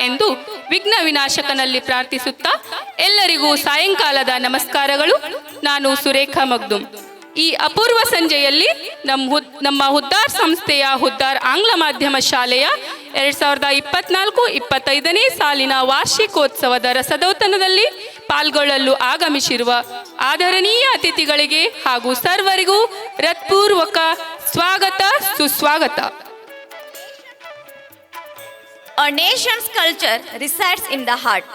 ಎಂದು ವಿಘ್ನ ವಿನಾಶಕನಲ್ಲಿ ಪ್ರಾರ್ಥಿಸುತ್ತಾ ಎಲ್ಲರಿಗೂ ಸಾಯಂಕಾಲದ ನಮಸ್ಕಾರಗಳು. ನಾನು ಸುರೇಖಾ ಮಗ್ದುಮ್. ಈ ಅಪೂರ್ವ ಸಂಜೆಯಲ್ಲಿ ನಮ್ಮ ಹುದ್ದಾರ್ ಸಂಸ್ಥೆಯ ಹುದ್ದಾರ್ ಆಂಗ್ಲ ಮಾಧ್ಯಮ ಶಾಲೆಯ 2024-25ನೇ ಸಾಲಿನ ವಾರ್ಷಿಕೋತ್ಸವದ ರಸದೌತಣದಲ್ಲಿ ಪಾಲ್ಗೊಳ್ಳಲು ಆಗಮಿಸಿರುವ ಆದರಣೀಯ ಅತಿಥಿಗಳಿಗೆ ಹಾಗೂ ಸರ್ವರಿಗೂ ಹೃತ್ಪೂರ್ವಕ ಸ್ವಾಗತ ಸುಸ್ವಾಗತ. A nation's culture resides in the heart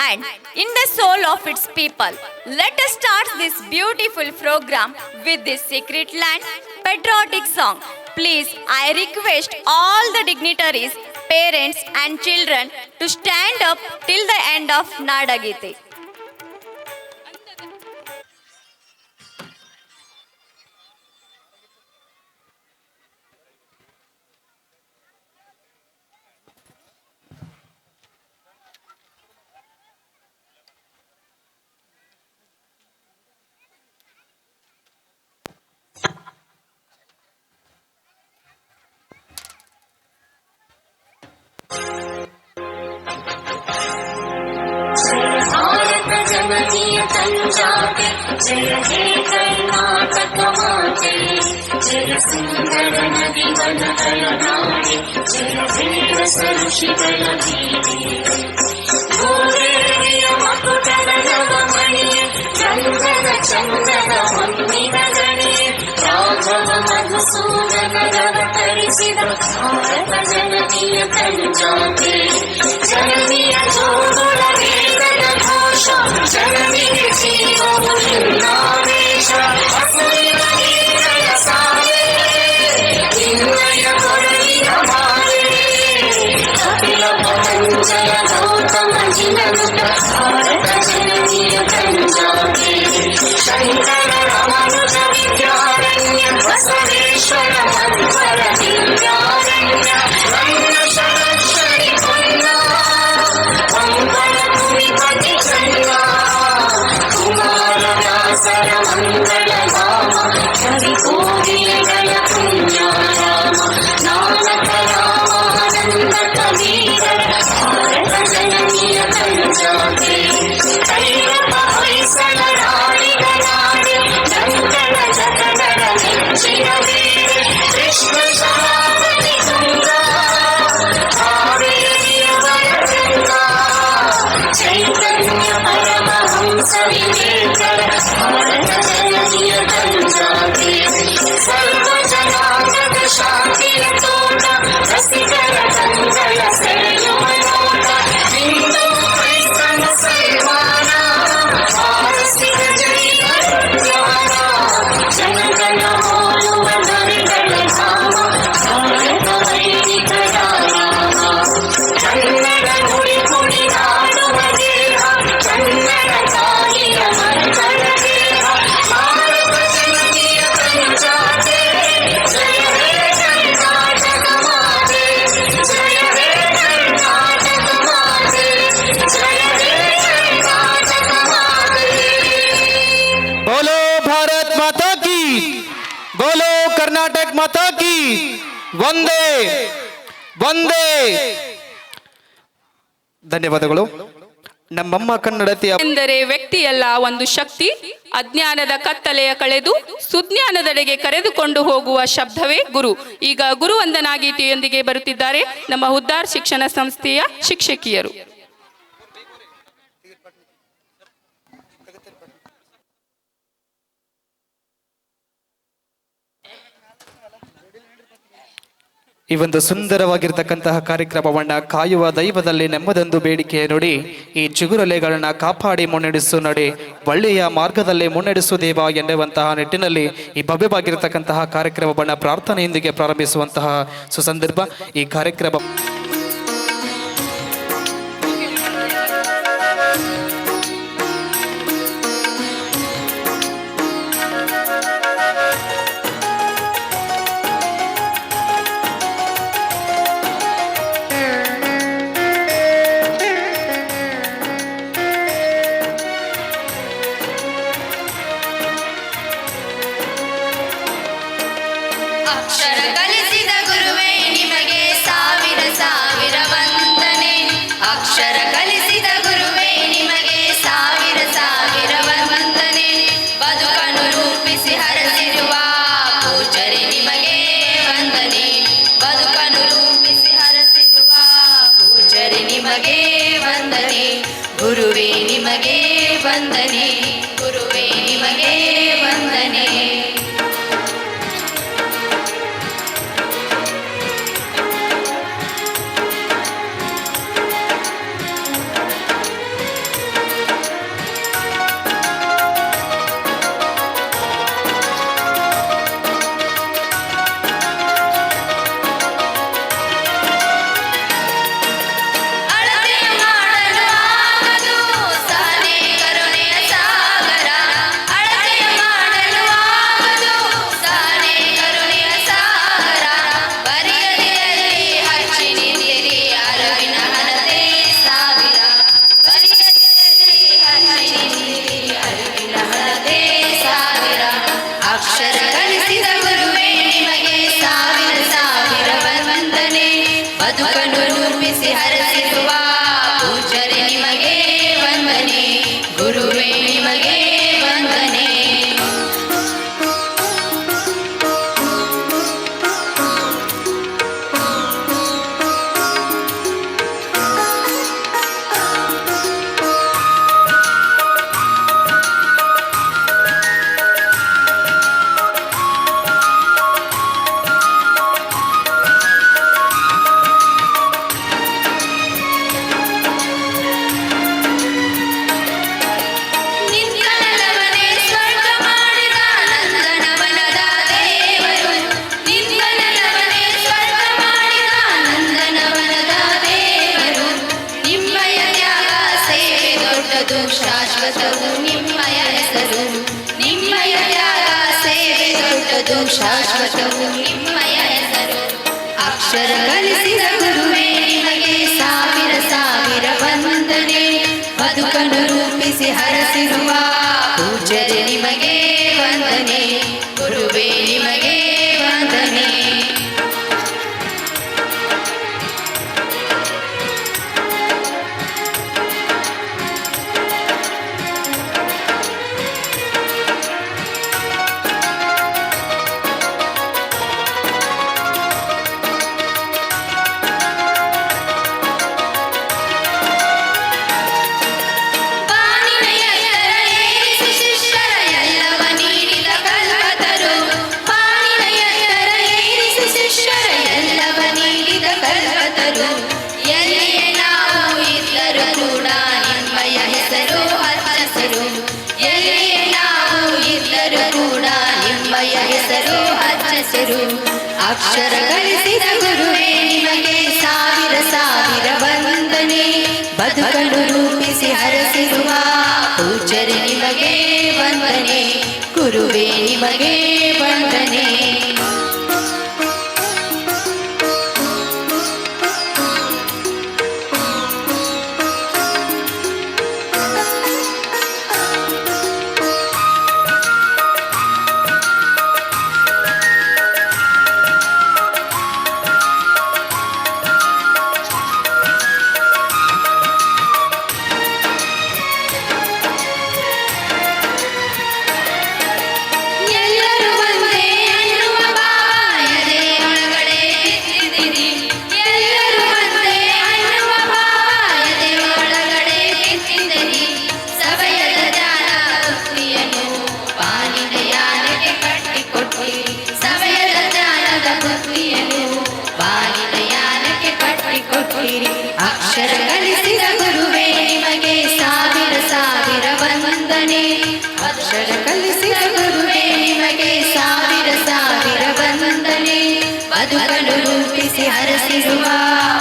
and in the soul of its people. Let us start this beautiful program with this Secret Land patriotic song. Please, I request all the dignitaries, parents and children to stand up till the end of Nadagite. जननीय पंजाबे जय हे कर्नाटक माते जय सुंदर नदी one Nade जय हे रस ऋषिಗಳ ಗೀತೆ ಗೋರೇರಿಯ ಮಕುಟರ ನವಮಣಿಯೇ ಚಂದನ ಚಂದನ ಹೊನ್ನಿನ ಗಣಿಯೇ ರಾಘವ ಮಧುಸೂದನರವತರಿಸಿದ ಭಾರತ ಜನನಿಯ ಪಂಜಾಬೆ ಜನನಿಯ ಜೋಗುಳ ವೇದನ ಘೋಷ ಜನನಿಗೆ ಜೀವವು ನಿನ್ನಾವೇಶ ಹಸುವಿನ ನೀರಯ ಸಾಲೆ ನಿನ್ನಯ ಕೊರಳಿನ ಮಾಲೆ ಕಪಿಲ ಪತಂಜಲ ಗೌತಮ ಜಿನನುತ ಭಾರತ ಜನನಿಯ ಪಂಜಾಬೆ ಶಂಕರ ರಾಮಾನುಜ ವಿದ್ಯಾರಣ್ಯ ಬಸವೇಶ್ವರ ಮಧ್ವರ ದಿವ್ಯಾರಣ್ಯ ನನ್ನ ಷಡಕ್ಷರಿ ಪುಣ್ಯ ಮಂಗಳ ಭೂಮಿಪತಿ ಚಂದ್ರ ಕುಮಾರ ವ್ಯಾಸರ ಮಂಗಳ ಧಾಮ ಕವಿ ಕೋಗಿಲೆಗಳ ಪುಣ್ಯಾರಾಮ ನಾನಕ ರಾಮಾನಂದ ಕಬೀರರ ಭಾರತ ಜನನಿಯ ಪಂಜಾಬೆ ಕೈರವ ಹೊಯ್ಸಳ ರಾಣಿಗ ನಾಡೆ ನಂತರ ಜಗದರ ನೆಚ್ಚಿನ ಬೇರೆ ಕೃಷ್ಣ ಶರಾವತಿ ತುಂಗ ಕಾವೇರಿಯವರ ಗಂಗ ಚೈತನ್ಯ ಪರಮಹಂಸ ವಿವೇಕರ ಭಾರತ ಜನನಿಯ ಪಂಜಾಬೆ ಸರ್ವ ಜನಾಂಗದ ಶಾಂತಿಯ ತೋಟ ರಸಿಕರ ಕಂಗಳ ಸೆಳೆಯುವ ನೋಟ ಹಿಂದೂ ಕ್ರೈಸ್ತ ಮುಸಲ್ಮಾನ ಪಾರಸಿಕ ಜೈನ ಜ್ಞಾನ ಜನಗಣ ಹೋಲುವ ದೊರೆಗಳ ಧಾಮ ಭಾರತ ವೈದಿಕರ ನಾಮ ಕನ್ನಡ ನುಡಿ ಕುಣಿದಾಡುವ ದೇಹ ಕನ್ನಡ ತಾಯಿಯ ಮಕ್ಕಳ ದೇಹ ಭಾರತ ಜನನಿಯ ಪಂಜಾಬೆ ಜಯ ಹೇ ಕರ್ನಾಟಕ ಮಾತೆ ಜಯ ಹೇ ಕರ್ನಾಟಕ ಮಾತೆ ಜಯ ಹೇ ಕರ್ನಾಟಕ ಮಾತೆ. बोलो भारत माता की, बोलो कर्नाटक माता की, ವಂದೇ ವಂದೇ. ಧನ್ಯವಾದಗಳು. ನಮ್ಮಮ್ಮ ಕನ್ನಡತಿಯ ಎಂದರೆ ವ್ಯಕ್ತಿಯಲ್ಲ ಒಂದು ಶಕ್ತಿ. ಅಜ್ಞಾನದ ಕತ್ತಲೆಯ ಕಳೆದು ಸುಜ್ಞಾನದೆಡೆಗೆ ಕರೆದುಕೊಂಡು ಹೋಗುವ ಶಬ್ದವೇ ಗುರು. ಈಗ ಗುರುವಂದನಾ ಗೀತೆಯೊಂದಿಗೆ ಬರುತ್ತಿದ್ದಾರೆ ನಮ್ಮ ಹುದ್ದಾರ್ ಶಿಕ್ಷಣ ಸಂಸ್ಥೆಯ ಶಿಕ್ಷಕಿಯರು. ಈ ಒಂದು ಸುಂದರವಾಗಿರ್ತಕ್ಕಂತಹ ಕಾರ್ಯಕ್ರಮವನ್ನ ಕಾಯುವ ದೈವದಲ್ಲಿ ನೆಮ್ಮದೊಂದು ಬೇಡಿಕೆ ನುಡಿ. ಈ ಚಿಗುರಲೆಗಳನ್ನ ಕಾಪಾಡಿ ಮುನ್ನಡೆಸು ನಡೆ, ಒಳ್ಳೆಯ ಮಾರ್ಗದಲ್ಲಿ ಮುನ್ನಡೆಸು ದೇವ ಎನ್ನುವಂತಹ ನಿಟ್ಟಿನಲ್ಲಿ ಈ ಭವ್ಯವಾಗಿರ್ತಕ್ಕಂತಹ ಕಾರ್ಯಕ್ರಮವನ್ನ ಪ್ರಾರ್ಥನೆಯೊಂದಿಗೆ ಪ್ರಾರಂಭಿಸುವಂತಹ ಸುಸಂದರ್ಭ. ಈ ಕಾರ್ಯಕ್ರಮ ಅಕ್ಷರ ಕಲಿಸಿದ ಗುರುವೇ ನಿಮಗೆ ಸಾವಿರ ಸಾವಿರ ವಂದನೆ. ಶಾಶ್ವತವು ನಿಮ್ಮಯ ಹೆಸರು. ಅಕ್ಷರ ಕಲಿಸಿದ ಗುರುವೇ ನಿಮಗೆ ಸಾವಿರ ಸಾವಿರ ವಂದನೆ. ಬದುಕನ್ನು ರೂಪಿಸಿ ಹರಸಿರುವ ಪೂಜ್ಯರೇ ನಿಮಗೆ ವಂದನೆ. ಗುರುವೇ ನಿಮಗೆ ವಂದನೆ. ಬಾನಿನ ಎತ್ತರ ಏರಿಸಿ ಶಿಷ್ಯರ ಎಲ್ಲವ ನೀಡಿದ ಕಲ್ಪತರು. ಬಾನಿನ ಎತ್ತರ ಏರಿಸಿ ಶಿಷ್ಯರ ಎಲ್ಲವ ನೀಡಿದ ಕಲ್ಪತರು. ಎಲ್ಲಿಯೇ ನಾವು ಇದ್ದರೂ ಕೂಡ ನಿಮ್ಮಯ ಹೆಸರು ಹಚ್ಚಸಿರು. ಎಲ್ಲಿಯೇ ನಾವು ಇದ್ದರೂ ಕೂಡ ನಿಮ್ಮಯ ಹೆಸರು ಹಚ್ಚಸಿರು. ಅಕ್ಷರ ಗಳಿಸಿದ ಗುರುವೇ ನಿಮಗೆ ಸಾವಿರ ಸಾವಿರ ವಂದನೆ. ಬದುಕನ್ನು ರೂಪಿಸಿ ಹರಸಿರುವ ಪೂಜ್ಯರೇ ನಿಮಗೆ ವಂದನೆ. ಗುರುವೇ ನಿಮಗೆ ವಂದನೆ. ಎಲ್ಲರೂ ಒಂದೇ ಅನ್ನುವ ಭಾವ ಎದೆಯೊಳಗಡೆ ಬಿತ್ತಿದಿರಿ. ಎಲ್ಲರೂ ಒಂದೇ ಅನ್ನುವ ಭಾವ ಎದೆಯೊಳಗಡೆ ಬಿತ್ತಿದಿರಿ. ಸಭೆಯದ ಜ್ಞಾನ ಬುದ್ಧಿಯನ್ನು ಪಾಲಿನ ಯಾನಕ್ಕೆ ಕಟ್ಟಿಕೊಟ್ಟಿರಿ. ಸಭೆಯದ ಜ್ಞಾನದ ಬುದ್ಧಿಯನ್ನು ಪಾಲಿನ ಯಾನಕ್ಕೆ ಕಟ್ಟಿಕೊಟ್ಟಿರಿ. ಅಕ್ಷರ ಗಳಿಸಿದ ಗುರುವೇ ನಿಮಗೆ ಸಾವಿರ ಸಾವಿರ ವಂದನೆ. ಅಕ್ಷರ ಕಲಿಸಿದ ಗುರುವೇ ನಿಮಗೆ ಸಾವಿರ ಸಾವಿರ ವಂದನೆ. ಬದುಕನ್ನು ರೂಪಿಸಿ ಹರಸಿರುವ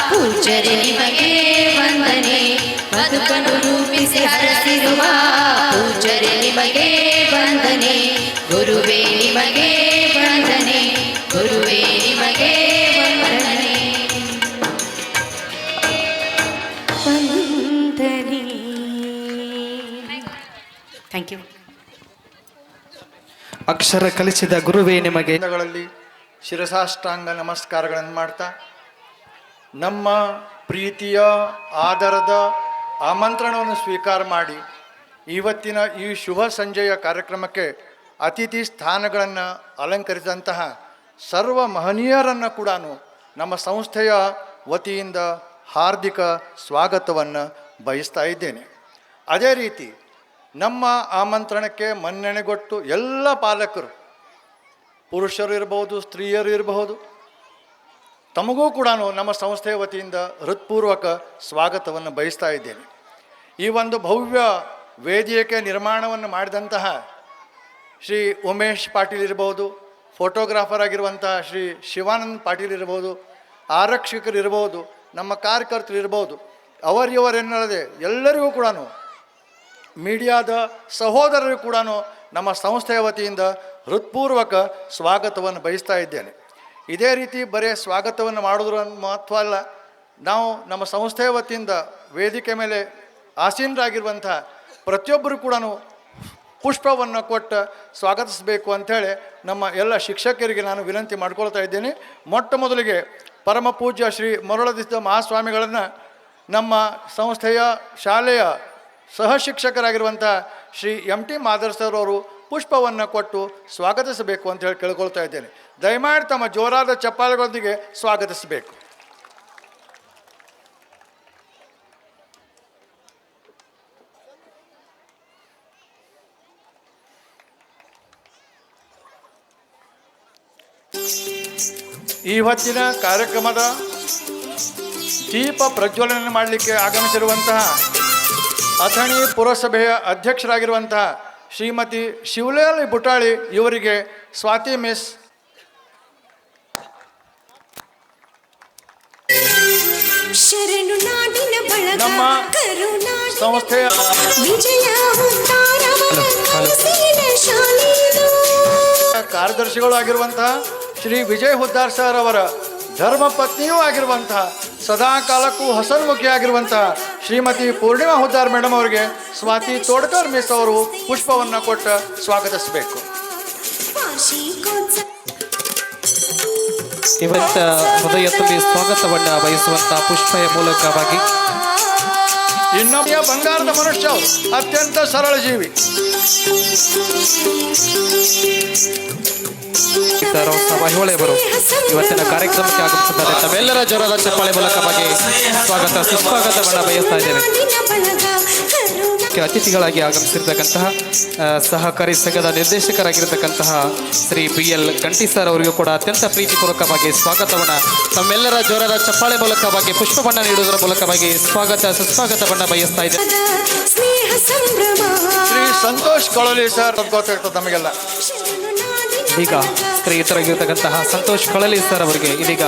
ಪೂಜ್ಯರೇ ನಿಮಗೆ ವಂದನೆ. ಬದುಕನ್ನು ರೂಪಿಸಿ ಹರಸಿರುವ ಪೂಜ್ಯರೇ ನಿಮಗೆ ವಂದನೆ. ಗುರುವೇ ನಿಮಗೆ ವಂದನೆ. ಗುರುವೇ ನಿಮಗೆ ವಂದನೆ. ವಂದನೆ. Thank you. ಅಕ್ಷರ ಕಲಿಸಿದ ಗುರುವೇ ನಿಮಗೆ ಗಳಲ್ಲಿ ಶಿರಸಾಷ್ಟಾಂಗ ನಮಸ್ಕಾರಗಳನ್ನು ಮಾಡ್ತಾ ನಮ್ಮ ಪ್ರೀತಿಯ ಆದರದ ಆಮಂತ್ರಣವನ್ನು ಸ್ವೀಕಾರ ಮಾಡಿ ಇವತ್ತಿನ ಈ ಶುಭ ಸಂಜೆಯ ಕಾರ್ಯಕ್ರಮಕ್ಕೆ ಅತಿಥಿ ಸ್ಥಾನಗಳನ್ನು ಅಲಂಕರಿಸಿದಂತಹ ಸರ್ವ ಮಹನೀಯರನ್ನು ಕೂಡ ನಮ್ಮ ಸಂಸ್ಥೆಯ ವತಿಯಿಂದ ಹಾರ್ದಿಕ ಸ್ವಾಗತವನ್ನು ಬಯಸ್ತಾ ಇದ್ದೇನೆ. ಅದೇ ರೀತಿ ನಮ್ಮ ಆಮಂತ್ರಣಕ್ಕೆ ಮನ್ನಣೆಗೊಟ್ಟು ಎಲ್ಲ ಪಾಲಕರು, ಪುರುಷರು ಇರಬಹುದು, ಸ್ತ್ರೀಯರು ಇರಬಹುದು, ತಮಗೂ ಕೂಡ ನಮ್ಮ ಸಂಸ್ಥೆಯ ವತಿಯಿಂದ ಹೃತ್ಪೂರ್ವಕ ಸ್ವಾಗತವನ್ನು ಬಯಸ್ತಾ ಇದ್ದೇನೆ. ಈ ಒಂದು ಭವ್ಯ ವೇದಿಕೆ ನಿರ್ಮಾಣವನ್ನು ಮಾಡಿದಂತಹ ಶ್ರೀ ಉಮೇಶ್ ಪಾಟೀಲ್ ಇರಬಹುದು, ಫೋಟೋಗ್ರಾಫರ್ ಆಗಿರುವಂತಹ ಶ್ರೀ ಶಿವಾನಂದ್ ಪಾಟೀಲ್ ಇರಬಹುದು, ಆರಕ್ಷಕರು ಇರಬಹುದು, ನಮ್ಮ ಕಾರ್ಯಕರ್ತರು ಇರಬಹುದು, ಅವರಿವರೆನ್ನಲ್ಲದೆ ಎಲ್ಲರಿಗೂ ಕೂಡ ಮೀಡಿಯಾದ ಸಹೋದರರು ಕೂಡ ನಮ್ಮ ಸಂಸ್ಥೆಯ ವತಿಯಿಂದ ಹೃತ್ಪೂರ್ವಕ ಸ್ವಾಗತವನ್ನು ಬಯಸ್ತಾ ಇದ್ದೇನೆ. ಇದೇ ರೀತಿ ಬರೀ ಸ್ವಾಗತವನ್ನು ಮಾಡೋದ್ರ ಮಹತ್ವ ಅಲ್ಲ, ನಾವು ನಮ್ಮ ಸಂಸ್ಥೆಯ ವತಿಯಿಂದ ವೇದಿಕೆ ಮೇಲೆ ಆಸೀನರಾಗಿರುವಂಥ ಪ್ರತಿಯೊಬ್ಬರು ಕೂಡ ಪುಷ್ಪವನ್ನು ಕೊಟ್ಟು ಸ್ವಾಗತಿಸಬೇಕು ಅಂಥೇಳಿ ನಮ್ಮ ಎಲ್ಲ ಶಿಕ್ಷಕರಿಗೆ ನಾನು ವಿನಂತಿ ಮಾಡ್ಕೊಳ್ತಾ ಇದ್ದೇನೆ. ಮೊಟ್ಟ ಮೊದಲಿಗೆ ಪರಮ ಪೂಜ್ಯ ಶ್ರೀ ಮರುಳದಿದ್ದ ಮಹಾಸ್ವಾಮಿಗಳನ್ನು ನಮ್ಮ ಸಂಸ್ಥೆಯ ಶಾಲೆಯ ಸಹ ಶಿಕ್ಷಕರಾಗಿರುವಂಥ ಶ್ರೀ ಟಿ ಮಾದರ್ ಸರ್ ಅವರು ಪುಷ್ಪವನ್ನು ಕೊಟ್ಟು ಸ್ವಾಗತಿಸಬೇಕು ಅಂತ ಹೇಳಿ ಕೇಳ್ಕೊಳ್ತಾ ಇದ್ದೇನೆ. ದಯಮಾಡಿ ತಮ್ಮ ಜೋರಾದ ಚಪ್ಪಾಳೆಗಳೊಂದಿಗೆ ಸ್ವಾಗತಿಸಬೇಕು. ಈ ಹೊತ್ತಿನ ಕಾರ್ಯಕ್ರಮದ ದೀಪ ಪ್ರಜ್ವಲನೆ ಮಾಡಲಿಕ್ಕೆ ಆಗಮಿಸಿರುವಂತಹ ಅಥಣಿ ಪುರಸಭೆಯ ಅಧ್ಯಕ್ಷರಾಗಿರುವಂತಹ ಶ್ರೀಮತಿ ಶಿವಲೇಲಿ ಬುಟಾಳಿ ಇವರಿಗೆ ಸ್ವಾತಿ ಮಿಸ್ ನಮ್ಮ ಸಂಸ್ಥೆಯ ಕಾರ್ಯದರ್ಶಿಗಳು ಆಗಿರುವಂತಹ ಶ್ರೀ ವಿಜಯ್ ಹುದ್ದಾರ್ ಸರ್ ಅವರ ಧರ್ಮಪತ್ನಿಯೂ ಆಗಿರುವಂತಹ ಸದಾ ಕಾಲಕ್ಕೂ ಹಸನ್ಮುಖಿಯಾಗಿರುವಂತಹ ಶ್ರೀಮತಿ ಪೂರ್ಣಿಮಾ ಹುದ್ದಾರ್ ಮೇಡಮ್ ಅವರಿಗೆ ಸ್ವಾತಿ ತೋಡ್ಕರ್ ಮಿಸ್ ಅವರು ಪುಷ್ಪವನ್ನು ಕೊಟ್ಟು ಸ್ವಾಗತಿಸಬೇಕು. ಇವತ್ತ ಹೃದಯ ತುಂಬಿ ಸ್ವಾಗತವನ್ನ ಬಯಸುವಂತಹ ಪುಷ್ಪಯ ಮೂಲಕವಾಗಿ ಇನ್ನೊಬ್ಬ ಬಂಗಾರದ ಮನುಷ್ಯ ಅವರು, ಅತ್ಯಂತ ಸರಳ ಜೀವಿ. ಮಹಿಳೆಯವರು ಇವತ್ತಿನ ಕಾರ್ಯಕ್ರಮಕ್ಕೆ ಆಗಮಿಸಿದ್ದಾರೆ. ತಮ್ಮೆಲ್ಲರ ಜೋರಾದ ಚಪ್ಪಾಳೆ ಮೂಲಕವಾಗಿ ಸ್ವಾಗತ ಸುಸ್ವಾಗತವನ್ನ ಬಯಸ್ತಾ ಇದ್ದೇವೆ. ಅತಿಥಿಗಳಾಗಿ ಆಗಮಿಸಿರ್ತಕ್ಕಂತಹ ಸಹಕಾರಿ ಸಂಘದ ನಿರ್ದೇಶಕರಾಗಿರ್ತಕ್ಕಂತಹ ಶ್ರೀ BL ಗಂಟಿ ಸರ್ ಅವರಿಗೂ ಕೂಡ ಅತ್ಯಂತ ಪ್ರೀತಿಪೂರ್ವಕವಾಗಿ ಸ್ವಾಗತವನ್ನ ತಮ್ಮೆಲ್ಲರ ಜೋರಾದ ಚಪ್ಪಾಳೆ ಮೂಲಕವಾಗಿ ಪುಷ್ಪವನ್ನ ನೀಡುವುದರ ಮೂಲಕವಾಗಿ ಸ್ವಾಗತ ಸುಸ್ವಾಗತವನ್ನ ಬಯಸ್ತಾ ಇದ್ದೇವೆ. ಶ್ರೀ ಸಂತೋಷ್ ಕೊಳಲಿ ಸರ್ ಗೊತ್ತಾಗ್ತದೆ ನಮಗೆಲ್ಲ. ಈಗ ಸ್ನೇಹಿತರಾಗಿರ್ತಕ್ಕಂತಹ ಸಂತೋಷ್ ಕಳಲಿ ಸರ್ ಅವರಿಗೆ ಇದೀಗ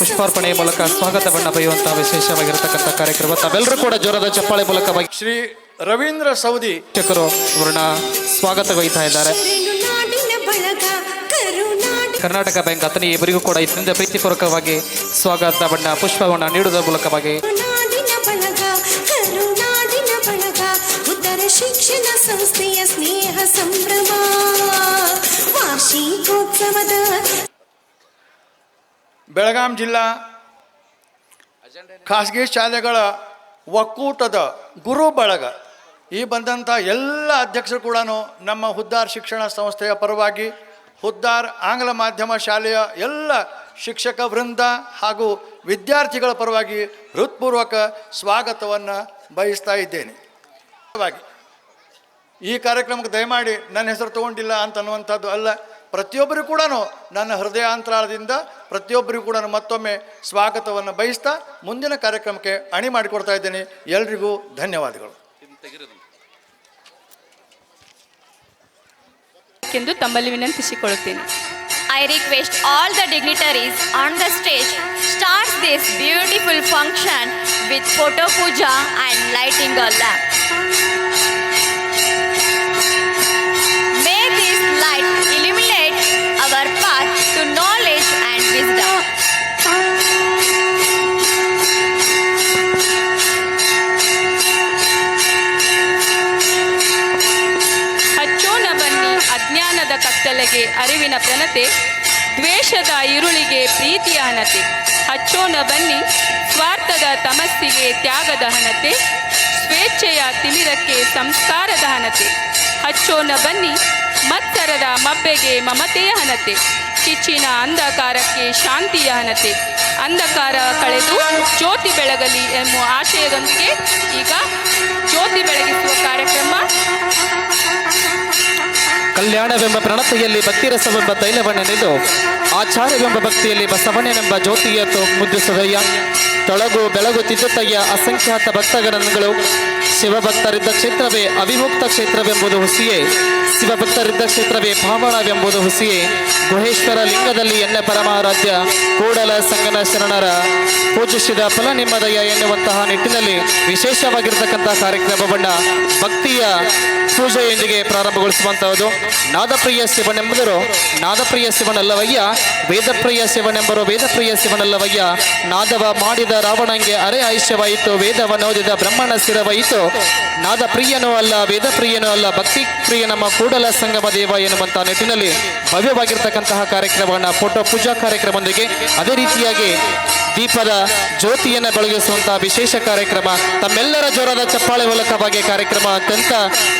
ಪುಷ್ಪಾರ್ಪಣೆಯ ಮೂಲಕ ಸ್ವಾಗತವನ್ನ ಬರೆಯುವಂತಹ ವಿಶೇಷವಾಗಿರತಕ್ಕಂಥ ಕಾರ್ಯಕ್ರಮ. ತಾವೆಲ್ಲರೂ ಕೂಡ ಜೋರಾದ ಚಪ್ಪಾಳೆ ಮೂಲಕವಾಗಿ ಶ್ರೀ ರವೀಂದ್ರ ಸೌದಿ ಶಿಕ್ಷಕರು ಅವರನ್ನ ಸ್ವಾಗತಗೈತಾ ಇದ್ದಾರೆ. ಕರ್ನಾಟಕ ಬ್ಯಾಂಕ್ ಅತನಿ ಇವರಿಗೂ ಕೂಡ ಇದರಿಂದ ಪ್ರೀತಿಪೂರ್ವಕವಾಗಿ ಸ್ವಾಗತವನ್ನ ಪುಷ್ಪವನ್ನ ನೀಡುವುದರ ಮೂಲಕವಾಗಿ ಶಿಕ್ಷಣ ಸಂಸ್ಥೆಯ ಸ್ನೇಹ ಸಂಭ್ರಮ ವಾರ್ಷಿಕೋತ್ಸವದ ಬೆಳಗಾಂ ಜಿಲ್ಲಾ ಖಾಸಗಿ ಶಾಲೆಗಳ ಒಕ್ಕೂಟದ ಗುರು ಬಳಗ ಈ ಬಂದಂಥ ಎಲ್ಲ ಅಧ್ಯಕ್ಷರು ಕೂಡ ನಮ್ಮ ಹುದ್ದಾರ್ ಶಿಕ್ಷಣ ಸಂಸ್ಥೆಯ ಪರವಾಗಿ ಹುದ್ದಾರ್ ಆಂಗ್ಲ ಮಾಧ್ಯಮ ಶಾಲೆಯ ಎಲ್ಲ ಶಿಕ್ಷಕ ವೃಂದ ಹಾಗೂ ವಿದ್ಯಾರ್ಥಿಗಳ ಪರವಾಗಿ ಹೃತ್ಪೂರ್ವಕ ಸ್ವಾಗತವನ್ನು ಬಯಸ್ತಾ ಇದ್ದೇನೆ. ಈ ಕಾರ್ಯಕ್ರಮಕ್ಕೆ ದಯಮಾಡಿ ನನ್ನ ಹೆಸರು ತಗೊಂಡಿಲ್ಲ ಅಂತನ್ನುವಂಥದ್ದು ಅಲ್ಲ, ಪ್ರತಿಯೊಬ್ಬರಿಗೂ ಕೂಡ ನನ್ನ ಹೃದಯಾಂತರಾಳದಿಂದ ಪ್ರತಿಯೊಬ್ಬರಿಗೂ ಕೂಡ ಮತ್ತೊಮ್ಮೆ ಸ್ವಾಗತವನ್ನು ಬಯಸ್ತಾ ಮುಂದಿನ ಕಾರ್ಯಕ್ರಮಕ್ಕೆ ಅಣಿ ಮಾಡಿಕೊಡ್ತಾ ಇದ್ದೇನೆ. ಎಲ್ರಿಗೂ ಧನ್ಯವಾದಗಳು ಎಂದು ತಮ್ಮಲ್ಲಿ ವಿನಂತಿಸಿಕೊಳ್ಳುತ್ತೇನೆ. I request all the dignitaries on the stage start this beautiful function with photo puja and lighting a lamp. May this light illuminate our path to knowledge and wisdom. ಹಚ್ಚೋಣ ಬನ್ನಿ ಅಜ್ಞಾನದ ಕತ್ತಲೆಗೆ ಅರಿವಿನ ಪ್ರಣತೆ, ದ್ವೇಷದ ಇರುಳಿಗೆ ಪ್ರೀತಿಯ ಹಣತೆ. ಹಚ್ಚೋಣ ಬನ್ನಿ ಸ್ವಾರ್ಥದ ತಮಸ್ಸಿಗೆ ತ್ಯಾಗದ ಹಣತೆ, ಸ್ವೇಚ್ಛೆಯ ತಿಮಿರಕ್ಕೆ ಸಂಸ್ಕಾರದ ಹಣತೆ. ಹಚ್ಚೋಣ ಬನ್ನಿ ಮತ್ಸರದ ಮಬ್ಬೆಗೆ ಮಮತೆಯ ಹಣತೆ, ಕಿಚ್ಚಿನ ಅಂಧಕಾರಕ್ಕೆ ಶಾಂತಿಯ ಹಣತೆ. ಅಂಧಕಾರ ಕಳೆದು ಜ್ಯೋತಿ ಬೆಳಗಲಿ ಎನ್ನುವ ಆಶಯದೊಂದಿಗೆ ಈಗ ಜ್ಯೋತಿ ಬೆಳಗಿಸುವ ಕಾರ್ಯಕ್ರಮ. ಕಲ್ಯಾಣವೆಂಬ ಪ್ರಣತೆಯಲ್ಲಿ ಭಕ್ತಿರಸವೆಂಬ ತೈಲವನ್ನೆನೆದು ಆಚಾರ್ಯವೆಂಬ ಭಕ್ತಿಯಲ್ಲಿ ಬಸವಣ್ಣನೆಂಬ ಜ್ಯೋತಿಯ ಮುದ್ರಿಸುದಯ್ಯ. ತೊಳಗು ಬೆಳಗು ತಿದ್ದುತ್ತಯ್ಯ ಅಸಂಖ್ಯಾತ ಭಕ್ತಗಣಗಳು. ಶಿವಭಕ್ತರಿದ್ದ ಕ್ಷೇತ್ರವೇ ಅವಿಮುಕ್ತ ಕ್ಷೇತ್ರವೆಂಬುದು ಹುಸಿಯೇ, ಶಿವಭಕ್ತರಿದ್ದ ಕ್ಷೇತ್ರವೇ ಪಾವನವೆಂಬುದು ಹುಸಿಯೇ. ಗುಹೇಶ್ವರ ಲಿಂಗದಲ್ಲಿ ಎನ್ನ ಪರಮಾರಾಧ್ಯ ಕೂಡಲ ಸಂಗನ ಶರಣರ ಪೂಜಿಸಿದ ಫಲ ನಿಮ್ಮದಯ್ಯ ಎನ್ನುವಂತಹ ನಿಟ್ಟಿನಲ್ಲಿ ವಿಶೇಷವಾಗಿರ್ತಕ್ಕಂಥ ಕಾರ್ಯಕ್ರಮವನ್ನು ಭಕ್ತಿಯ ಪೂಜೆಯೊಂದಿಗೆ ಪ್ರಾರಂಭಗೊಳಿಸುವಂತಹದ್ದು. ನಾದಪ್ರಿಯ ಶಿವನೆಂಬುದರು ನಾದಪ್ರಿಯ ಶಿವನಲ್ಲವಯ್ಯ, ವೇದಪ್ರಿಯ ಶಿವನೆಂಬರು ವೇದಪ್ರಿಯ ಶಿವನಲ್ಲವಯ್ಯ. ನಾದವ ಮಾಡಿದ ರಾವಣಂಗೆ ಅರೆ ಆಯುಷ್ಯವಾಯಿತು, ವೇದವನ್ನೋದಿದ ಬ್ರಹ್ಮಣ ಸ್ಥಿರವಾಯಿತು. ನಾದ ಪ್ರಿಯನೂ ಅಲ್ಲ ವೇದಪ್ರಿಯನೂ ಅಲ್ಲ, ಭಕ್ತಿ ಪ್ರಿಯ ನಮ್ಮ ಕೂಡಲ ಸಂಗಮ ದೇವ ಎನ್ನುವಂತಹ ನಿಟ್ಟಿನಲ್ಲಿ ಭವ್ಯವಾಗಿರ್ತಕ್ಕಂತಹ ಕಾರ್ಯಕ್ರಮವನ್ನು ಫೋಟೋ ಪೂಜಾ ಕಾರ್ಯಕ್ರಮದೊಂದಿಗೆ ಅದೇ ರೀತಿಯಾಗಿ ದೀಪದ ಜ್ಯೋತಿಯನ್ನು ಬೆಳಗಿಸುವಂತಹ ವಿಶೇಷ ಕಾರ್ಯಕ್ರಮ ತಮ್ಮೆಲ್ಲರ ಜೋರಾದ ಚಪ್ಪಾಳೆ ಮೂಲಕವಾಗಿ ಕಾರ್ಯಕ್ರಮ ಅತ್ಯಂತ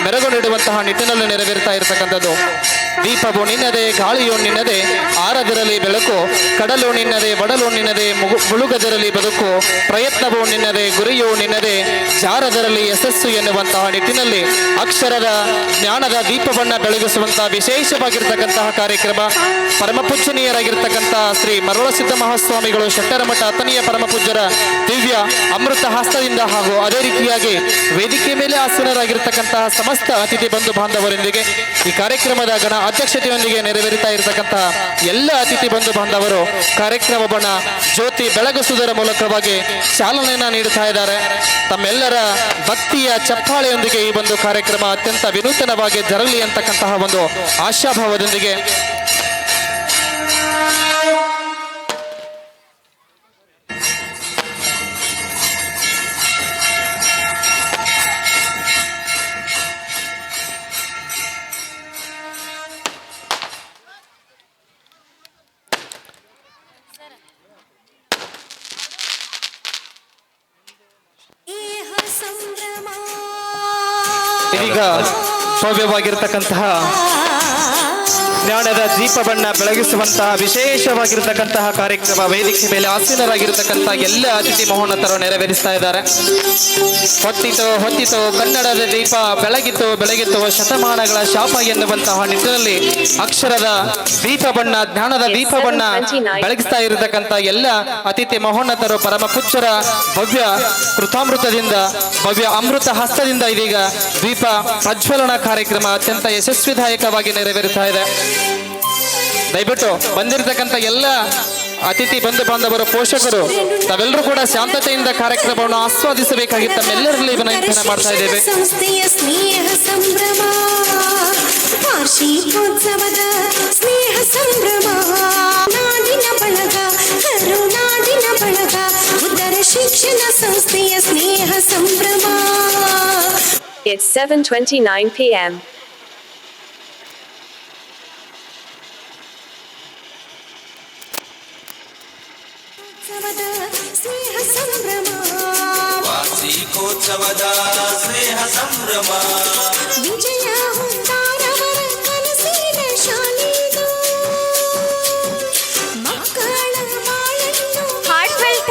ಮೆರುಗು ನೀಡುವಂತಹ ನಿಟ್ಟಿನಲ್ಲಿ ನೆರವೇರ್ತಾ ಇರತಕ್ಕಂಥದ್ದು. ದೀಪವು ನಿನ್ನದೇ, ಗಾಳಿಯು ನಿನ್ನದೇ, ಆರದಿರಲಿ ಬೆಳಕು. ಕಡಲು ನಿನ್ನದೇ, ಒಡಲು ನಿನ್ನದೇ, ಮುಳುಗದಿರಲಿ ಬದುಕು. ಪ್ರಯತ್ನವು ನಿನ್ನದೇ, ಗುರಿಯು ನಿನ್ನದೇ, ಜಾರದಿರಲಿ ಯಶಸ್ಸು ಎನ್ನುವಂತಹ ನಿಟ್ಟಿನಲ್ಲಿ ಅಕ್ಷರದ ಜ್ಞಾನದ ದೀಪವನ್ನು ಬೆಳಗಿಸುವಂತಹ ವಿಶೇಷವಾಗಿರ್ತಕ್ಕಂತಹ ಕಾರ್ಯಕ್ರಮ. ಪರಮಪೂಜನೀಯರಾಗಿರ್ತಕ್ಕಂತಹ ಶ್ರೀ ಮರುಳ ಸಿದ್ಧ ಮಹಾಸ್ವಾಮಿಗಳು ಶೆಟ್ಟರಮಠ ಅತನಿಯ ಪರಮಪೂಜ್ಯರ ದಿವ್ಯ ಅಮೃತ ಹಸ್ತದಿಂದ ಹಾಗೂ ಅದೇ ರೀತಿಯಾಗಿ ವೇದಿಕೆ ಮೇಲೆ ಆಸೀನರಾಗಿರ್ತಕ್ಕಂತಹ ಸಮಸ್ತ ಅತಿಥಿ ಬಂಧು ಬಾಂಧವರೊಂದಿಗೆ ಈ ಕಾರ್ಯಕ್ರಮದ ಗಣ ಅಧ್ಯಕ್ಷತೆಯೊಂದಿಗೆ ನೆರವೇರುತ್ತಾ ಇರತಕ್ಕಂತಹ ಎಲ್ಲ ಅತಿಥಿ ಬಂಧು ಬಾಂಧವರು ಕಾರ್ಯಕ್ರಮವನ್ನು ಜ್ಯೋತಿ ಬೆಳಗಿಸುವುದರ ಮೂಲಕವಾಗಿ ಚಾಲನೆಯನ್ನು ನೀಡುತ್ತಾ ಇದ್ದಾರೆ. ತಮ್ಮೆಲ್ಲರ ಭಕ್ತಿಯ ಚಪ್ಪಾಳೆಯೊಂದಿಗೆ ಈ ಒಂದು ಕಾರ್ಯಕ್ರಮ ಅತ್ಯಂತ ವಿನೂತನವಾಗಿ ಜರಗಲಿ ಅಂತಕ್ಕಂತಹ ಒಂದು ಆಶಾಭಾವದೊಂದಿಗೆ ಇದೀಗ ಭವ್ಯವಾಗಿರ್ತಕ್ಕಂತಹ ಜ್ಞಾನದ ದೀಪ ಬಣ್ಣ ಬೆಳಗಿಸುವಂತಹ ವಿಶೇಷವಾಗಿರ್ತಕ್ಕಂತಹ ಕಾರ್ಯಕ್ರಮ ವೇದಿಕೆ ಮೇಲೆ ಆಸೀನರಾಗಿರ್ತಕ್ಕಂತಹ ಎಲ್ಲ ಅತಿಥಿ ಮಹೋನ್ನತರು ನೆರವೇರಿಸ್ತಾ ಇದ್ದಾರೆ. ಹೊತ್ತಿತು ಕನ್ನಡದ ದೀಪ ಬೆಳಗಿತು ಶತಮಾನಗಳ ಶಾಪ ಎನ್ನುವಂತಹ ನಿಟ್ಟಿನಲ್ಲಿ ಅಕ್ಷರದ ದೀಪ ಬಣ್ಣ ಜ್ಞಾನದ ದೀಪ ಬಣ್ಣ ಬೆಳಗಿಸ್ತಾ ಇರತಕ್ಕಂಥ ಎಲ್ಲ ಅತಿಥಿ ಮಹೋನ್ನತರು ಪರಮ ಪೂಜ್ಯರ ಭವ್ಯ ಕೃತಾಮೃತದಿಂದ ಭವ್ಯ ಅಮೃತ ಹಸ್ತದಿಂದ ಇದೀಗ ದೀಪ ಪ್ರಜ್ವಲನ ಕಾರ್ಯಕ್ರಮ ಅತ್ಯಂತ ಯಶಸ್ವಿದಾಯಕವಾಗಿ ನೆರವೇರುತ್ತಾ ಇದೆ. ದಯವಿಟ್ಟು ಬಂದಿರತಕ್ಕಂಥ ಎಲ್ಲ ಅತಿಥಿ ಬಂಧು ಬಾಂಧವರು ಪೋಷಕರು ತಾವೆಲ್ಲರೂ ಕೂಡ ಶಾಂತತೆಯಿಂದ ಕಾರ್ಯಕ್ರಮವನ್ನು ಆಸ್ವಾದಿಸಬೇಕಾಗಿ ತಮ್ಮೆಲ್ಲರಲ್ಲಿ ವಿನಂತಿಯನ್ನು ಮಾಡ್ತಾ ಇದ್ದೇವೆ. ಸಂಸ್ಥೆಯ ಸ್ನೇಹ ಸಂಭ್ರಮ ವಾರ್ಷಿಕೋತ್ಸವದ ಸ್ನೇಹ ಸಂಭ್ರಮ ನಾಡಿನ ಬಳಗ ಕರುನಾಡಿನ ಬಳಗ ಉತ್ತರ ಶಿಕ್ಷಣ ಸಂಸ್ಥೆಯ ಸ್ನೇಹ ಸಂಭ್ರಮ. It's 7:29 p.m. ಸ್ನೇಹ ಸಂಭ್ರಮ ವಾರ್ಷಿಕೋತ್ಸವದ ಸ್ನೇಹ ಸಂಭ್ರಮ ವಿಜಯ ಹುದ್ದಾರವರ ಕನಸಿನ ಶಾಲೆದು ಮಕ್ಕಳ ಬಾಳನ್ನು Heartfelt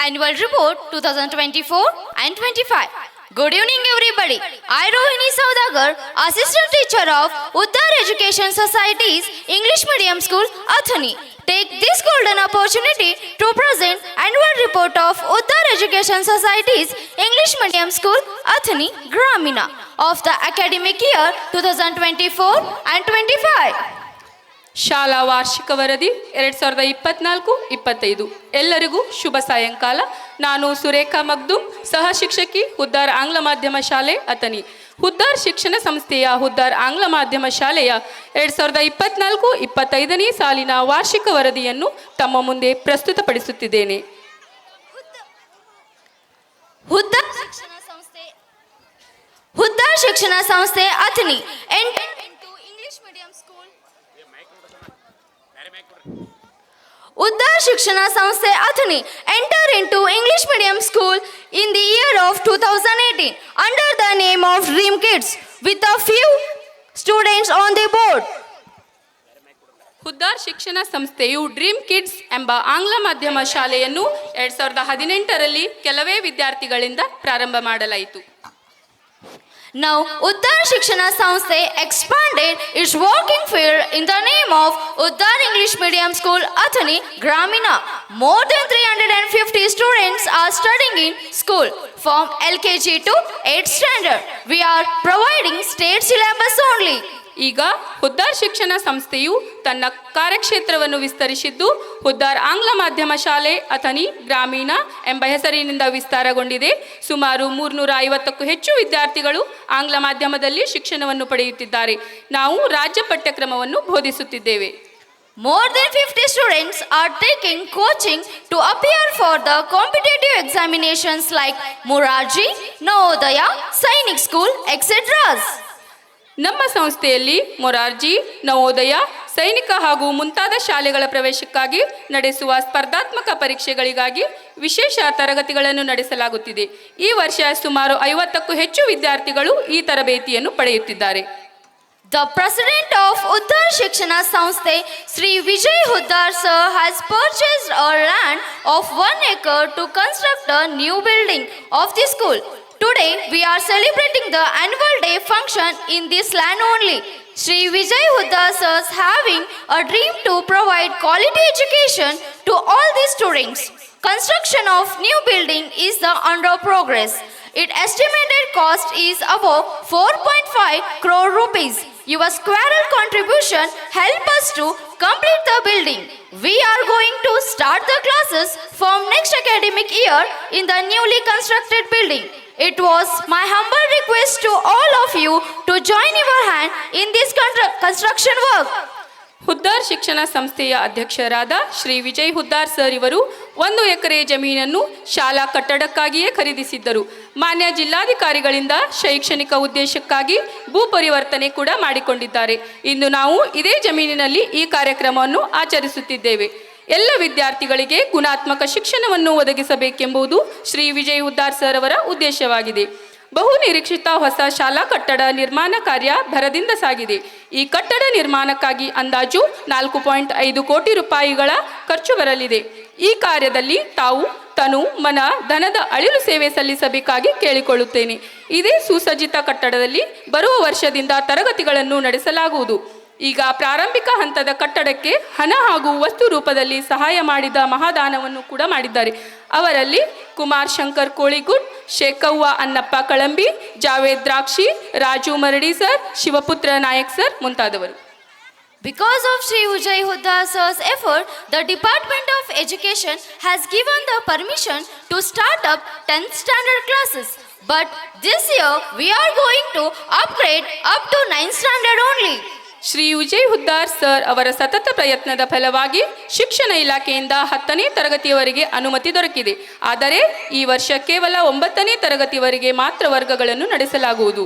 Annual Report 2024 and 25. Good evening everybody. I Rohini Saudagar, Assistant Teacher of Uddar Education Society's English Medium School, Athani. Take this golden opportunity to present Annual Report of Uddar Education Society's English Medium School, Athani, Gramina of the academic year 2024 and 25. ಶಾಲಾ ವಾರ್ಷಿಕ ವರದಿ 2024-25 ಎಲ್ಲರಿಗೂ ಶುಭ ಸಾಯಂಕಾಲ. ನಾನು ಸುರೇಖಾ ಮಗ್ದುಮ್, ಸಹ ಶಿಕ್ಷಕಿ, ಹುದ್ದಾರ್ ಆಂಗ್ಲ ಮಾಧ್ಯಮ ಶಾಲೆ, ಅಥಣಿ. ಹುದ್ದಾರ್ ಶಿಕ್ಷಣ ಸಂಸ್ಥೆಯ ಹುದ್ದಾರ್ ಆಂಗ್ಲ ಮಾಧ್ಯಮ ಶಾಲೆಯ 2024-25ನೇ ಸಾಲಿನ ವಾರ್ಷಿಕ ವರದಿಯನ್ನು ತಮ್ಮ ಮುಂದೆ ಪ್ರಸ್ತುತಪಡಿಸುತ್ತಿದ್ದೇನೆ. ಹುದ್ದಾರ್ ಶಿಕ್ಷಣ ಸಂಸ್ಥೆ Athani entered into English medium school. Uddar Shikshana Samsthe Athani entered into English medium school in the year of 2018 under the name of Dream Kids with a few students on the board. Huddar ಶಿಕ್ಷಣ ಸಂಸ್ಥೆಯು dream kids ಎಂಬ ಆಂಗ್ಲ ಮಾಧ್ಯಮ ಶಾಲೆಯನ್ನು 2018ರಲ್ಲಿ ಕೆಲವೇ ವಿದ್ಯಾರ್ಥಿಗಳಿಂದ ಪ್ರಾರಂಭ ಮಾಡಲಾಯಿತು. Now, Uddar Shikshana Samsthe expanded its working field in the name of Uddar English Medium School, Athani, Gramina. More than 350 students are studying in school from LKG to 8th standard. We are providing state syllabus only. ಈಗ ಹುದ್ದಾರ್ ಶಿಕ್ಷಣ ಸಂಸ್ಥೆಯು ತನ್ನ ಕಾರ್ಯಕ್ಷೇತ್ರವನ್ನು ವಿಸ್ತರಿಸಿದ್ದು ಹುದ್ದಾರ್ ಆಂಗ್ಲ ಮಾಧ್ಯಮ ಶಾಲೆ ಅಥಣಿ ಗ್ರಾಮೀಣ ಎಂಬ ಹೆಸರಿನಿಂದ ವಿಸ್ತಾರಗೊಂಡಿದೆ. ಸುಮಾರು 350ಕ್ಕೂ ಹೆಚ್ಚು ವಿದ್ಯಾರ್ಥಿಗಳು ಆಂಗ್ಲ ಮಾಧ್ಯಮದಲ್ಲಿ ಶಿಕ್ಷಣವನ್ನು ಪಡೆಯುತ್ತಿದ್ದಾರೆ. ನಾವು ರಾಜ್ಯ ಪಠ್ಯಕ್ರಮವನ್ನು ಬೋಧಿಸುತ್ತಿದ್ದೇವೆ. More than 50 students are taking coaching to appear for the competitive examinations like Morarji, Navodaya, Sainik School, etc. ನಮ್ಮ ಸಂಸ್ಥೆಯಲ್ಲಿ ಮೊರಾರ್ಜಿ, ನವೋದಯ, ಸೈನಿಕ ಹಾಗೂ ಮುಂತಾದ ಶಾಲೆಗಳ ಪ್ರವೇಶಕ್ಕಾಗಿ ನಡೆಸುವ ಸ್ಪರ್ಧಾತ್ಮಕ ಪರೀಕ್ಷೆಗಳಿಗಾಗಿ ವಿಶೇಷ ತರಗತಿಗಳನ್ನು ನಡೆಸಲಾಗುತ್ತಿದೆ. ಈ ವರ್ಷ ಸುಮಾರು 50ಕ್ಕೂ ಹೆಚ್ಚು ವಿದ್ಯಾರ್ಥಿಗಳು ಈ ತರಬೇತಿಯನ್ನು ಪಡೆಯುತ್ತಿದ್ದಾರೆ. The president of Uddar Shikshana Samsthe, Sri Vijay Huddar sir, has purchased a land of 1 acre to construct a new building of the school. Today, we are celebrating the annual day function in this land only. Sri Vijay Huddar sir is having a dream to provide quality education to all the students. Construction of new building is under progress. Its estimated cost is above 4.5 crore rupees. Your squirrel contribution help us to complete the building. We are going to start the classes from next academic year in the newly constructed building. It was my humble request to all of you to join your hand in this construction work. Huddar ಶಿಕ್ಷಣ ಸಂಸ್ಥೆಯ ಅಧ್ಯಕ್ಷರಾದ Shri Vijay Huddar sir ಇವರು 1 ಎಕರೆ ಜಮೀನನ್ನು ಶಾಲಾ ಕಟ್ಟಡಕ್ಕಾಗಿಯೇ ಖರೀದಿಸಿದ್ದರು. ಮಾನ್ಯ ಜಿಲ್ಲಾಧಿಕಾರಿಗಳಿಂದ ಶೈಕ್ಷಣಿಕ ಉದ್ದೇಶಕ್ಕಾಗಿ ಭೂ ಪರಿವರ್ತನೆ ಕೂಡ ಮಾಡಿಕೊಂಡಿದ್ದಾರೆ. ಇಂದು ನಾವು ಇದೇ ಜಮೀನಿನಲ್ಲಿ ಈ ಕಾರ್ಯಕ್ರಮವನ್ನು ಆಚರಿಸುತ್ತಿದ್ದೇವೆ. ಎಲ್ಲ ವಿದ್ಯಾರ್ಥಿಗಳಿಗೆ ಗುಣಾತ್ಮಕ ಶಿಕ್ಷಣವನ್ನು ಒದಗಿಸಬೇಕೆಂಬುದು ಶ್ರೀ ವಿಜಯ್ ಹುದ್ದಾರ್ ಸರ್ ಅವರ ಉದ್ದೇಶವಾಗಿದೆ. ಬಹು ನಿರೀಕ್ಷಿತ ಹೊಸ ಶಾಲಾ ಕಟ್ಟಡ ನಿರ್ಮಾಣ ಕಾರ್ಯ ಭರದಿಂದ ಸಾಗಿದೆ. ಈ ಕಟ್ಟಡ ನಿರ್ಮಾಣಕ್ಕಾಗಿ ಅಂದಾಜು 4.5 ಕೋಟಿ ರೂಪಾಯಿಗಳ ಖರ್ಚು ಬರಲಿದೆ. ಈ ಕಾರ್ಯದಲ್ಲಿ ತಾವು ತನು ಮನ ಧನದ ಅಳಿಲು ಸೇವೆ ಸಲ್ಲಿಸಬೇಕಾಗಿ ಕೇಳಿಕೊಳ್ಳುತ್ತೇನೆ. ಇದೇ ಸುಸಜ್ಜಿತ ಕಟ್ಟಡದಲ್ಲಿ ಬರುವ ವರ್ಷದಿಂದ ತರಗತಿಗಳನ್ನು ನಡೆಸಲಾಗುವುದು. ಈಗ ಪ್ರಾರಂಭಿಕ ಹಂತದ ಕಟ್ಟಡಕ್ಕೆ ಹಣ ಹಾಗೂ ವಸ್ತು ರೂಪದಲ್ಲಿ ಸಹಾಯ ಮಾಡಿದ ಮಹಾದಾನವನ್ನು ಕೂಡ ಮಾಡಿದ್ದಾರೆ. ಅವರಲ್ಲಿ ಕುಮಾರ್ ಶಂಕರ್ ಕೋಳಿಗುಡ್, ಶೇಖವ್ವ ಅನ್ನಪ್ಪ ಕಳಂಬಿ, ಜಾವೇದ್ ದ್ರಾಕ್ಷಿ, ರಾಜು ಮರಡಿ ಸರ್, ಶಿವಪುತ್ರ ನಾಯಕ್ ಸರ್ ಮುಂತಾದವರು. Because of Sri Vijay Huddar sir's effort, the Department of Education has given the permission to start up 10th standard classes. But this year, we are going to upgrade up to 9th standard only. Shri Vijay Huddar sir ಅವರ ಸತತ ಪ್ರಯತ್ನದ ಫಲವಾಗಿ ಶಿಕ್ಷಣ ಇಲಾಖೆಯಿಂದ 10ನೇ ತರಗತಿಯವರೆಗೆ ಅನುಮತಿ ದೊರಕಿದೆ. ಆದರೆ ಈ ವರ್ಷ ಕೇವಲ 9ನೇ ತರಗತಿವರೆಗೆ ಮಾತ್ರ ವರ್ಗಗಳನ್ನು ನಡೆಸಲಾಗುವುದು.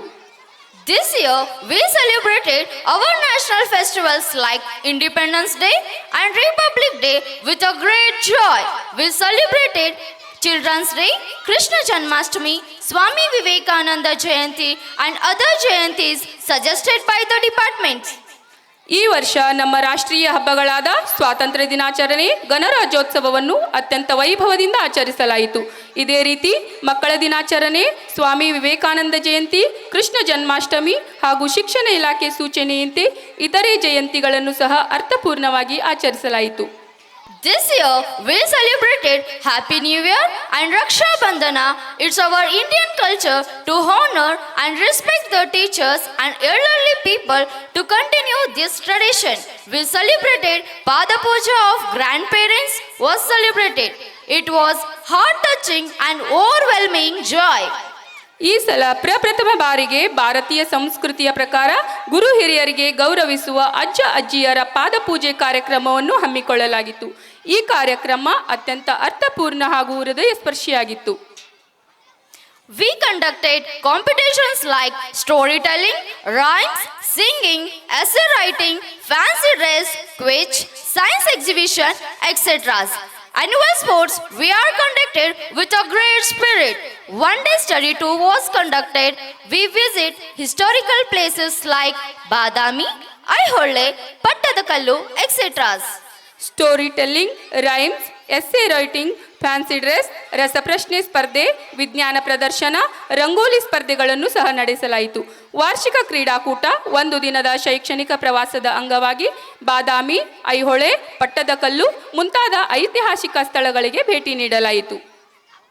This year, we celebrated our national festivals like Independence Day and Republic Day with a great joy. We celebrated Children's Day, Krishna Janmashtami, Swami Vivekananda Jayanti and other Jayantis suggested by the departments. ಈ ವರ್ಷ ನಮ್ಮ ರಾಷ್ಟ್ರೀಯ ಹಬ್ಬಗಳಾದ ಸ್ವಾತಂತ್ರ್ಯ ದಿನಾಚರಣೆ, ಗಣರಾಜ್ಯೋತ್ಸವವನ್ನು ಅತ್ಯಂತ ವೈಭವದಿಂದ ಆಚರಿಸಲಾಯಿತು. ಇದೇ ರೀತಿ ಮಕ್ಕಳ ದಿನಾಚರಣೆ, ಸ್ವಾಮಿ ವಿವೇಕಾನಂದ ಜಯಂತಿ, ಕೃಷ್ಣ ಜನ್ಮಾಷ್ಟಮಿ ಹಾಗೂ ಶಿಕ್ಷಣ ಇಲಾಖೆ ಸೂಚನೆಯಂತೆ ಇತರೆ ಜಯಂತಿಗಳನ್ನು ಸಹ ಅರ್ಥಪೂರ್ಣವಾಗಿ ಆಚರಿಸಲಾಯಿತು. This year, we celebrated Happy New Year and Raksha Bandhana. It's our Indian culture to honor and respect the teachers and elderly people to continue this tradition. We celebrated Pada Puja of grandparents was celebrated. It was heart-touching and overwhelming joy. ಈ ಸಲ ಪ್ರಪ್ರಥಮ ಬಾರಿಗೆ ಭಾರತೀಯ ಸಂಸ್ಕೃತಿಯ ಪ್ರಕಾರ ಗುರು ಹಿರಿಯರಿಗೆ ಗೌರವಿಸುವ ಅಜ್ಜ ಅಜ್ಜಿಯರ ಪಾದಪೂಜೆ ಕಾರ್ಯಕ್ರಮವನ್ನು ಹಮ್ಮಿಕೊಳ್ಳಲಾಗಿತ್ತು. ಈ ಕಾರ್ಯಕ್ರಮ ಅತ್ಯಂತ ಅರ್ಥಪೂರ್ಣ ಹಾಗೂ ಹೃದಯ ಸ್ಪರ್ಶಿಯಾಗಿತ್ತು. We conducted competitions like storytelling, rhymes, singing, essay writing, fancy dress, quiz, science exhibition, etc. Annual sports we are conducted with a great spirit. One day study tour was conducted. We visit historical places like Badami, Aihole, Pattadakallu, etc. Story telling, rhymes, essay writing, fancy dress, ರಸಪ್ರಶ್ನೆ ಸ್ಪರ್ಧೆ, ವಿಜ್ಞಾನ ಪ್ರದರ್ಶನ, ರಂಗೋಲಿ ಸ್ಪರ್ಧೆಗಳನ್ನು ಸಹ ನಡೆಸಲಾಯಿತು. ವಾರ್ಷಿಕ ಕ್ರೀಡಾಕೂಟ, ಒಂದು ದಿನದ ಶೈಕ್ಷಣಿಕ ಪ್ರವಾಸದ ಅಂಗವಾಗಿ ಬಾದಾಮಿ, ಐಹೊಳೆ, ಪಟ್ಟದಕಲ್ಲು ಮುಂತಾದ ಐತಿಹಾಸಿಕ ಸ್ಥಳಗಳಿಗೆ ಭೇಟಿ ನೀಡಲಾಯಿತು.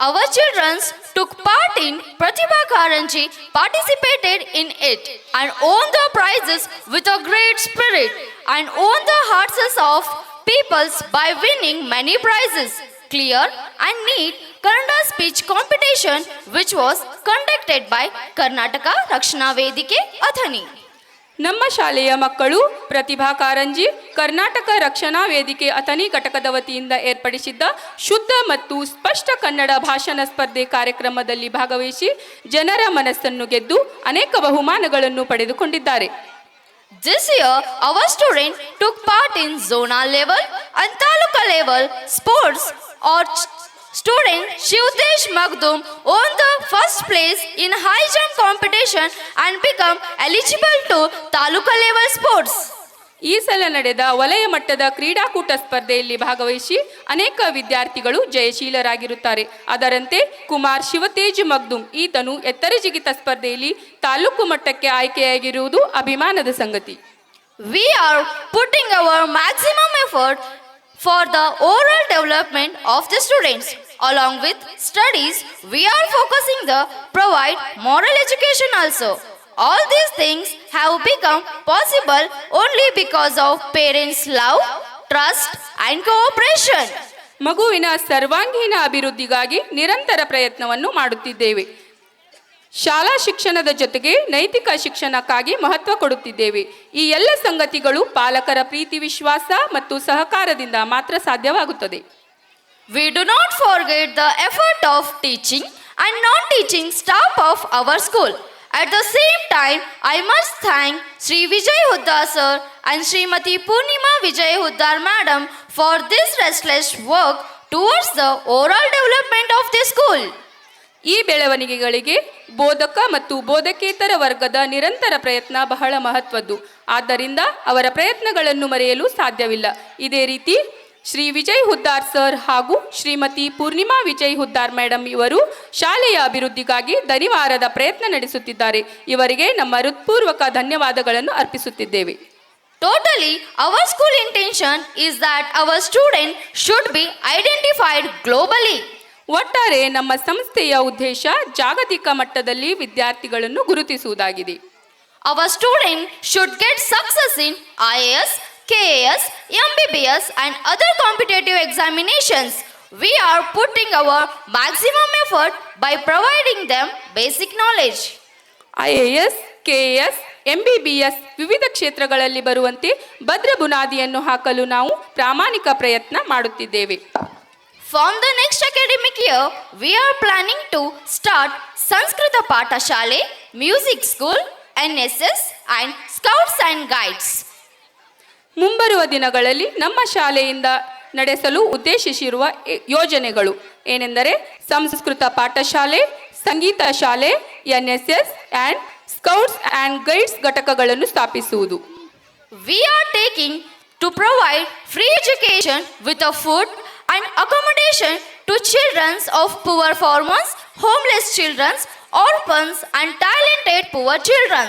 Our children took part in Pratibha Karanji, participated in it and won the prizes with a great spirit and won the hearts of people by winning many prizes. Clear and neat Kannada speech competition which was conducted by Karnataka Rakshana Vedike Athani. ನಮ್ಮ ಶಾಲೆಯ ಮಕ್ಕಳು ಪ್ರತಿಭಾ ಕಾರಂಜಿ, ಕರ್ನಾಟಕ ರಕ್ಷಣಾ ವೇದಿಕೆ ಅಥಣಿ ಘಟಕದ ವತಿಯಿಂದ ಏರ್ಪಡಿಸಿದ್ದ ಶುದ್ಧ ಮತ್ತು ಸ್ಪಷ್ಟ ಕನ್ನಡ ಭಾಷಣ ಸ್ಪರ್ಧೆ ಕಾರ್ಯಕ್ರಮದಲ್ಲಿ ಭಾಗವಹಿಸಿ ಜನರ ಮನಸ್ಸನ್ನು ಗೆದ್ದು ಅನೇಕ ಬಹುಮಾನಗಳನ್ನು ಪಡೆದುಕೊಂಡಿದ್ದಾರೆ. This year, our students took part in zonal level and taluka level sports. Our student Shivtesh Magdum won the first place in high jump competition and become eligible to taluka level sports. ಈ ಸಲ ನಡೆದ ವಲಯ ಮಟ್ಟದ ಕ್ರೀಡಾಕೂಟ ಸ್ಪರ್ಧೆಯಲ್ಲಿ ಭಾಗವಹಿಸಿ ಅನೇಕ ವಿದ್ಯಾರ್ಥಿಗಳು ಜಯಶೀಲರಾಗಿರುತ್ತಾರೆ. ಅದರಂತೆ ಕುಮಾರ್ ಶಿವತೇಜ್ ಮಗ್ದುಮ್ ಈತನು ಎತ್ತರ ಜಿಗಿತ ಸ್ಪರ್ಧೆಯಲ್ಲಿ ತಾಲೂಕು ಮಟ್ಟಕ್ಕೆ ಆಯ್ಕೆಯಾಗಿರುವುದು ಅಭಿಮಾನದ ಸಂಗತಿ. We are putting our maximum effort for the overall development of the students. Along with studies, we are focusing the provide moral education also. All these things have become possible only because of parents' love, trust and cooperation. ಮಗುವಿನ ಸರ್ವಾಂಗೀಣ ಅಭಿವೃದ್ಧಿಗಾಗಿ ನಿರಂತರ ಪ್ರಯತ್ನವನ್ನು ಮಾಡುತ್ತಿದ್ದೇವೆ. ಶಾಲಾ ಶಿಕ್ಷಣದ ಜೊತೆಗೆ ನೈತಿಕ ಶಿಕ್ಷಣಕ್ಕಾಗಿ ಮಹತ್ವ ಕೊಡುತ್ತಿದ್ದೇವೆ. ಈ ಎಲ್ಲ ಸಂಗತಿಗಳು ಪಾಲಕರ ಪ್ರೀತಿ, ವಿಶ್ವಾಸ ಮತ್ತು ಸಹಕಾರದಿಂದ ಮಾತ್ರ ಸಾಧ್ಯವಾಗುತ್ತದೆ. We do not forget the effort of teaching and non-teaching staff of our school. At the same time, I must thank Sri Vijay Huddar sir and Srimati Purnima Vijay Huddar madam for this restless work towards the overall development of the school. ಈ ಬೆಳವಣಿಗೆಗಳಿಗೆ ಬೋಧಕ ಮತ್ತು ಬೋಧಕೇತರ ವರ್ಗದ ನಿರಂತರ ಪ್ರಯತ್ನ ಬಹಳ ಮಹತ್ವದ್ದು. ಆದ್ದರಿಂದ ಅವರ ಪ್ರಯತ್ನಗಳನ್ನು ಮರೆಯಲು ಸಾಧ್ಯವಿಲ್ಲ. ಇದೇ ರೀತಿ ಶ್ರೀ ವಿಜಯ್ ಹುದ್ದಾರ್ ಸರ್ ಹಾಗೂ ಶ್ರೀಮತಿ ಪೂರ್ಣಿಮಾ ವಿಜಯ್ ಹುದ್ದಾರ್ ಮೇಡಮ್ ಇವರು ಶಾಲೆಯ ಅಭಿವೃದ್ಧಿಗಾಗಿ ದನಿವಾರದ ಪ್ರಯತ್ನ ನಡೆಸುತ್ತಿದ್ದಾರೆ. ಇವರಿಗೆ ನಮ್ಮ ಹೃತ್ಪೂರ್ವಕ ಧನ್ಯವಾದಗಳನ್ನು ಅರ್ಪಿಸುತ್ತಿದ್ದೇವೆ. Totally, our school intention is that our student should be identified globally. ಒಟ್ಟಾರೆ ನಮ್ಮ ಸಂಸ್ಥೆಯ ಉದ್ದೇಶ ಜಾಗತಿಕ ಮಟ್ಟದಲ್ಲಿ ವಿದ್ಯಾರ್ಥಿಗಳನ್ನು ಗುರುತಿಸುವುದಾಗಿದೆ. Our student should get success in IAS, KAS, MBBS and other competitive examinations. We are putting our maximum effort by providing them basic knowledge. IAS, KAS, MBBS ವಿವಿಧ ಕ್ಷೇತ್ರಗಳಲ್ಲಿ ಬರುವಂತೆ ಭದ್ರ ಬುನಾದಿಯನ್ನು ಹಾಕಲು ನಾವು ಪ್ರಾಮಾಣಿಕ ಪ್ರಯತ್ನ ಮಾಡುತ್ತಿದ್ದೇವೆ. From the next academic year, we are planning to start Sanskrita Patashale, Music School, NSS and Scouts and Guides. ಮುಂಬರುವ ದಿನಗಳಲ್ಲಿ ನಮ್ಮ ಶಾಲೆಯಿಂದ ನಡೆಸಲು ಉದ್ದೇಶಿಸಿರುವ ಯೋಜನೆಗಳು ಏನೆಂದರೆ ಸಂಸ್ಕೃತ ಪಾಠಶಾಲೆ, ಸಂಗೀತ ಶಾಲೆ, NSS and scouts and guides ಘಟಕಗಳನ್ನು ಸ್ಥಾಪಿಸುವುದು. We are taking to provide free education with a food and accommodation to children of poor farmers, homeless children, orphans and talented poor children.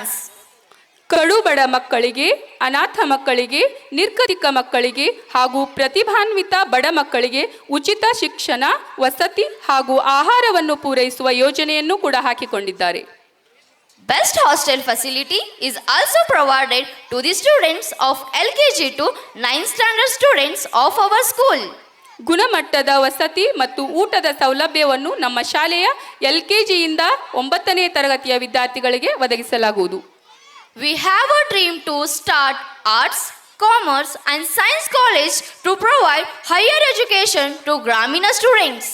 ಕಡುಬಡ ಮಕ್ಕಳಿಗೆ, ಅನಾಥ ಮಕ್ಕಳಿಗೆ, ನಿರ್ಗತಿಕ ಮಕ್ಕಳಿಗೆ ಹಾಗೂ ಪ್ರತಿಭಾನ್ವಿತ ಬಡ ಮಕ್ಕಳಿಗೆ ಉಚಿತ ಶಿಕ್ಷಣ, ವಸತಿ ಹಾಗೂ ಆಹಾರವನ್ನು ಪೂರೈಸುವ ಯೋಜನೆಯನ್ನು ಕೂಡ ಹಾಕಿಕೊಂಡಿದ್ದಾರೆ. Best hostel facility is also provided to the students of LKG to 9th standard students of our school. ಗುಣಮಟ್ಟದ ವಸತಿ ಮತ್ತು ಊಟದ ಸೌಲಭ್ಯವನ್ನು ನಮ್ಮ ಶಾಲೆಯ LKGಯಿಂದ 9ನೇ ತರಗತಿಯ ವಿದ್ಯಾರ್ಥಿಗಳಿಗೆ ಒದಗಿಸಲಾಗುವುದು. We have a dream to start arts, commerce and science college to provide higher education to Gramina students.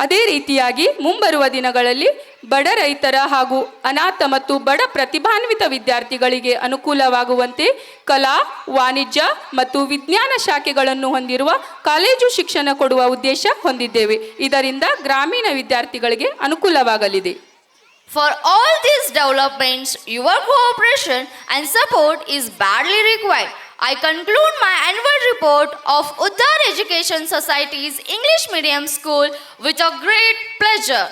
ಅದೇ ರೀತಿಯಾಗಿ ಮುಂಬರುವ ದಿನಗಳಲ್ಲಿ ಬಡ ರೈತರ ಹಾಗೂ ಅನಾಥ ಮತ್ತು ಬಡ ಪ್ರತಿಭಾನ್ವಿತ ವಿದ್ಯಾರ್ಥಿಗಳಿಗೆ ಅನುಕೂಲವಾಗುವಂತೆ ಕಲಾ, ವಾಣಿಜ್ಯ ಮತ್ತು ವಿಜ್ಞಾನ ಶಾಖೆಗಳನ್ನು ಹೊಂದಿರುವ ಕಾಲೇಜು ಶಿಕ್ಷಣ ಕೊಡುವ ಉದ್ದೇಶ ಹೊಂದಿದ್ದೇವೆ. ಇದರಿಂದ ಗ್ರಾಮೀಣ ವಿದ್ಯಾರ್ಥಿಗಳಿಗೆ ಅನುಕೂಲವಾಗಲಿದೆ. For all these developments, your cooperation and support is badly required. I conclude my annual report of Uddar Education Society's English Medium School with a great pleasure.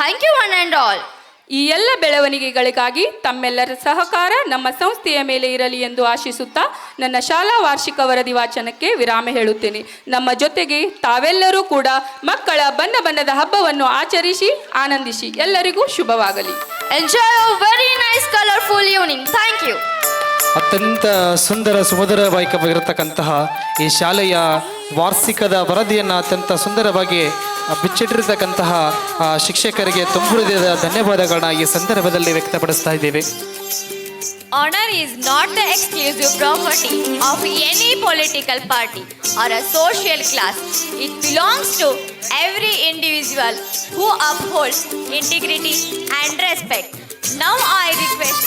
Thank you one and all. ಈ ಎಲ್ಲ ಬೆಳವಣಿಗೆಗಳಿಗಾಗಿ ತಮ್ಮೆಲ್ಲರ ಸಹಕಾರ ನಮ್ಮ ಸಂಸ್ಥೆಯ ಮೇಲೆ ಇರಲಿ ಎಂದು ಆಶಿಸುತ್ತಾ ನನ್ನ ಶಾಲಾ ವಾರ್ಷಿಕ ವರದಿ ವಾಚನಕ್ಕೆ ವಿರಾಮ ಹೇಳುತ್ತೇನೆ. ನಮ್ಮ ಜೊತೆಗೆ ತಾವೆಲ್ಲರೂ ಕೂಡ ಮಕ್ಕಳ ಬಣ್ಣ ಬಣ್ಣದ ಹಬ್ಬವನ್ನು ಆಚರಿಸಿ ಆನಂದಿಸಿ. ಎಲ್ಲರಿಗೂ ಶುಭವಾಗಲಿ. Enjoy a very nice colorful evening. Thank you. ಅತ್ಯಂತ ಸುಂದರ ಸುಮಧುರವಾಗಿರತಕ್ಕಂತಹ ಈ ಶಾಲೆಯ ವಾರ್ಷಿಕದ ವರದಿಯನ್ನು ಅತ್ಯಂತ ಸುಂದರವಾಗಿ ಬಿಚ್ಚಿಟ್ಟಿರ್ತಕ್ಕಂತಹ ಶಿಕ್ಷಕರಿಗೆ ತುಂಬುವುದಾದ ಧನ್ಯವಾದಗಳನ್ನ ಈ ಸಂದರ್ಭದಲ್ಲಿ ವ್ಯಕ್ತಪಡಿಸ್ತಾ ಇದ್ದೇವೆ. Honor is not the exclusive property of any political party or a social class. It belongs to every individual who upholds integrity and respect. Now I request